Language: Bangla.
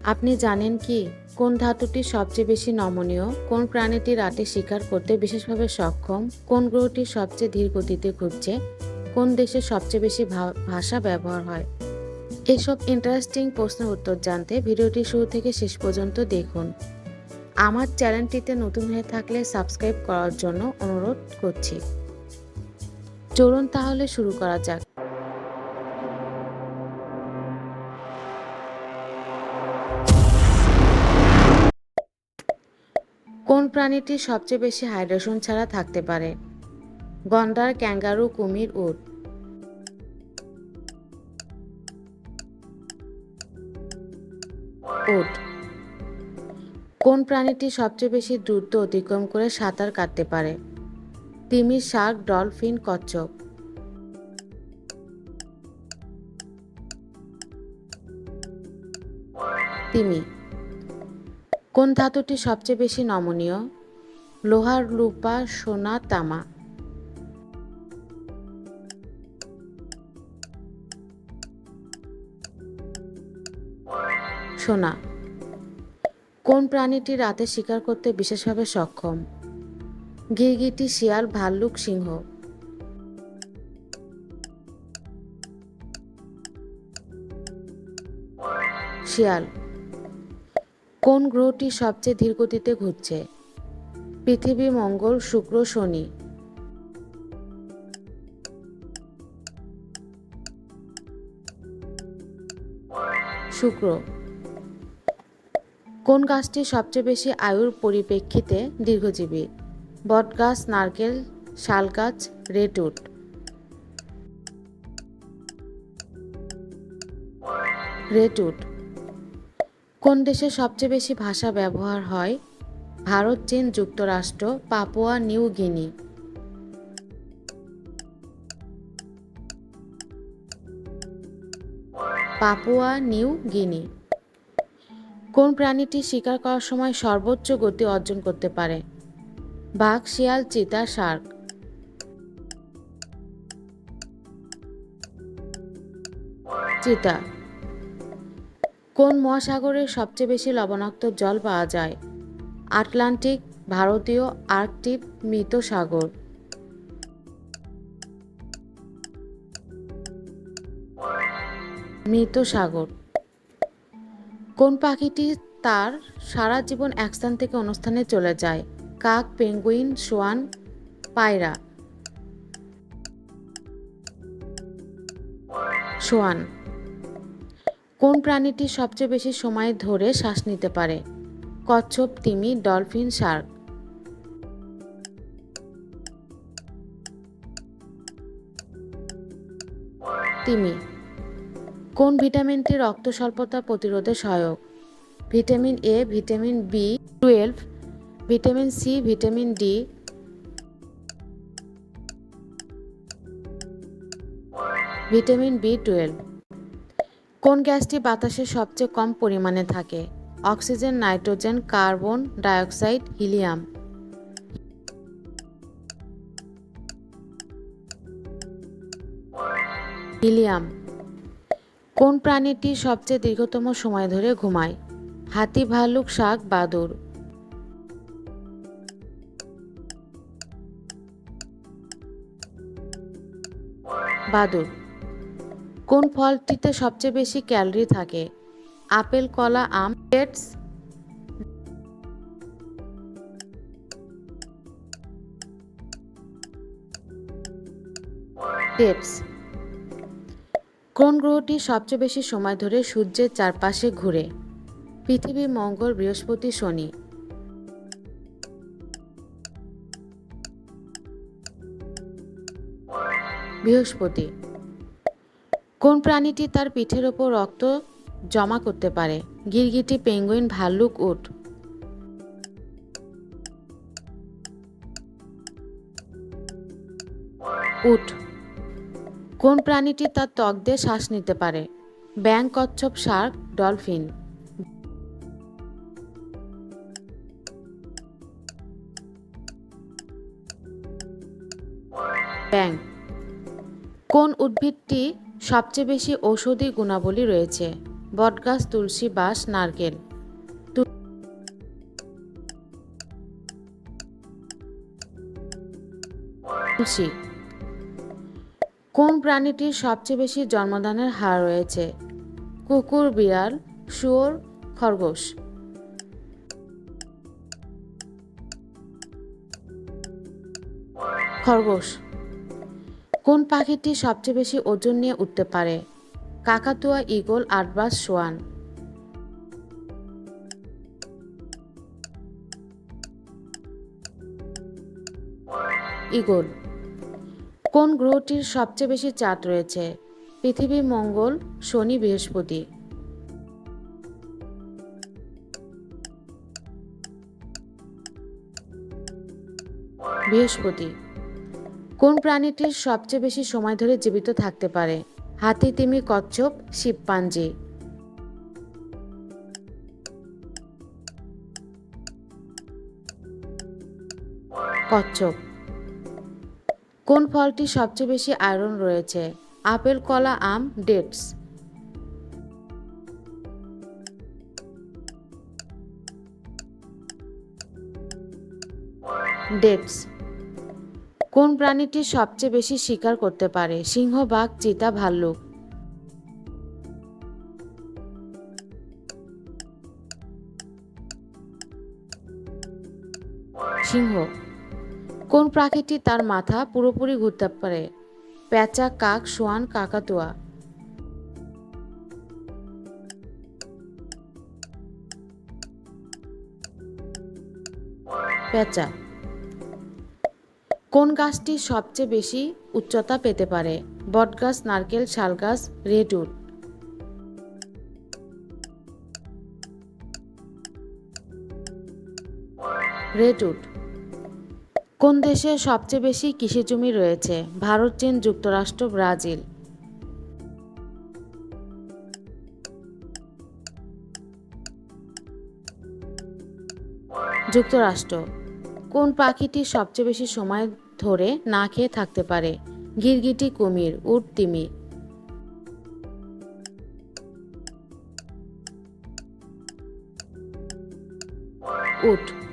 আপনি জানেন কি কোন ধাতুটি সবচেয়ে বেশি নমনীয়, কোন প্রাণীটি রাতে শিকার করতে বিশেষভাবে সক্ষম, কোন গ্রহটি সবচেয়ে ধীর গতিতে ঘুরছে, কোন দেশে সবচেয়ে বেশি ভাষা ব্যবহার হয়? এসব ইন্টারেস্টিং প্রশ্নের উত্তর জানতে ভিডিওটি শুরু থেকে শেষ পর্যন্ত দেখুন। আমার চ্যানেলটিতে নতুন হয়ে থাকলে সাবস্ক্রাইব করার জন্য অনুরোধ করছি। চলুন তাহলে শুরু করা যাক। কোন প্রাণীটি সবচেয়ে বেশি হাইড্রেশন ছাড়া থাকতে পারে? গন্ডার, ক্যাঙ্গারু, কুমির, উট। উট। কোন প্রাণীটি সবচেয়ে বেশি দূরত্ব অতিক্রম করে সাঁতার কাটতে পারে? তিমি, শার্ক, ডলফিন, কচ্ছপ। তিমি। কোন ধাতুটি সবচেয়ে বেশি নমনীয়? লোহার, রূপা, সোনা, তামা। সোনা। কোন প্রাণীটি রাতে শিকার করতে বিশেষভাবে সক্ষম? গিরগিটি, শিয়াল, ভাল্লুক, সিংহ। শিয়াল। কোন গ্রহটি সবচেয়ে ধীর গতিতে ঘুরছে? পৃথিবী, মঙ্গল, শুক্র, শনি। শুক্র। কোন গাছটি সবচেয়ে বেশি আয়ুর পরিপ্রেক্ষিতে দীর্ঘজীবী? বটগাছ, নারকেল, শাল গাছ, রেডউড। রেডউড। কোন দেশে সবচেয়ে বেশি ভাষা ব্যবহার হয়? ভারত, চীন, যুক্তরাষ্ট্র, Papua New Guinea. Papua New Guinea. কোন প্রাণীটি শিকার করার সময় সর্বোচ্চ গতি অর্জন করতে পারে? বাঘ, শিয়াল, চিতা, শার্ক। চিতা। কোন মহাসাগরে সবচেয়ে বেশি লবণাক্ত জল পাওয়া যায়? আটলান্টিক, ভারতীয়, আর্কটিক, মৃত সাগর। মৃত সাগর। কোন পাখিটি তার সারা জীবন এক স্থান থেকে অন্য স্থানে চলে যায়? কাক, পেঙ্গুইন, সোয়ান, পায়রা। সোয়ান। কোন প্রাণীটি সবচেয়ে বেশি সময় ধরে শ্বাস নিতে পারে? কচ্ছপ, তিমি, ডলফিন, শার্ক। তিমি। কোন ভিটামিনটি রক্ত স্বল্পতা প্রতিরোধে সহায়ক? Vitamin A, vitamin বি12, vitamin C, vitamin D. Vitamin বি12। কোন গ্যাসটি বাতাসে সবচেয়ে কম পরিমাণে থাকে? Oxygen, nitrogen, carbon dioxide, helium. Helium. কোন প্রাণীটি সবচেয়ে দীর্ঘতম সময় ধরে ঘুমায়? হাতি, ভাল্লুক, শাক, বাদুড়। বাদুড়। কোন ফলটিতে সবচেয়ে বেশি ক্যালোরি থাকে? আপেল, কলা, আম, ডেটস। ডেটস। কোন গ্রহটি সবচেয়ে বেশি সময় ধরে সূর্যের চারপাশে ঘুরে? পৃথিবী, মঙ্গল, বৃহস্পতি, শনি। বৃহস্পতি। কোন প্রাণীটি তার পিঠের ওপর রক্ত জমা করতে পারে? গিরগিটি, পেঙ্গুইন, ভাল্লুক, উট। উট। কোন প্রাণীটি তার ত্বক দিয়ে শ্বাস নিতে পারে? ব্যাঙ, কচ্ছপ, শার্ক, ডলফিন। ব্যাঙ। কোন উদ্ভিদটি সবচেয়ে বেশি ঔষধি গুণাবলী রয়েছে? বটগাছ, তুলসী, বাঁশ, নারকেল। তুলসী। কোন প্রাণীটির সবচেয়ে বেশি জন্মদানের হার রয়েছে? কুকুর, বিড়াল, শুয়োর, খরগোশ। খরগোশ। কোন পাখিটি সবচেয়ে বেশি ওজন নিয়ে উঠতে পারে? কাকাতুয়া, ঈগল, আটবাস, সোয়ান। ঈগল। কোন গ্রহটির সবচেয়ে বেশি চাঁদ রয়েছে? পৃথিবী, মঙ্গল, শনি, বৃহস্পতি। বৃহস্পতি। কোন প্রাণীটির সবচেয়ে বেশি সময় ধরে জীবিত থাকতে পারে? হাতি, তিমি, কচ্ছপ, শিম্পাঞ্জি। কচ্ছপ। কোন ফলটি সবচেয়ে বেশি আয়রন রয়েছে? আপেল, কলা, আম, ডেটস। ডেটস। কোন প্রাণীটি সবচেয়ে বেশি শিকার করতে পারে? সিংহ, বাঘ, চিতা, ভাল্লুক। সিংহ। কোন পাখিটি তার মাথা পুরোপুরি ঘুরতে পারে? পেঁচা, কাক, সোয়ান, কাকাতুয়া। পেঁচা। কোন গাছটি সবচেয়ে বেশি উচ্চতা পেতে পারে? বটগাছ, নারকেল, শালগাছ, রেডউড। রেডউড। কোন দেশে সবচেয়ে বেশি কৃষিজমি রয়েছে? ভারত, চীন, যুক্তরাষ্ট্র, ব্রাজিল। যুক্তরাষ্ট্র। কোন পাখিটি সবচেয়ে বেশি সময় ধরে না খেয়ে থাকতে পারে? গিরগিটি, কুমির, উট, তিমি। উট।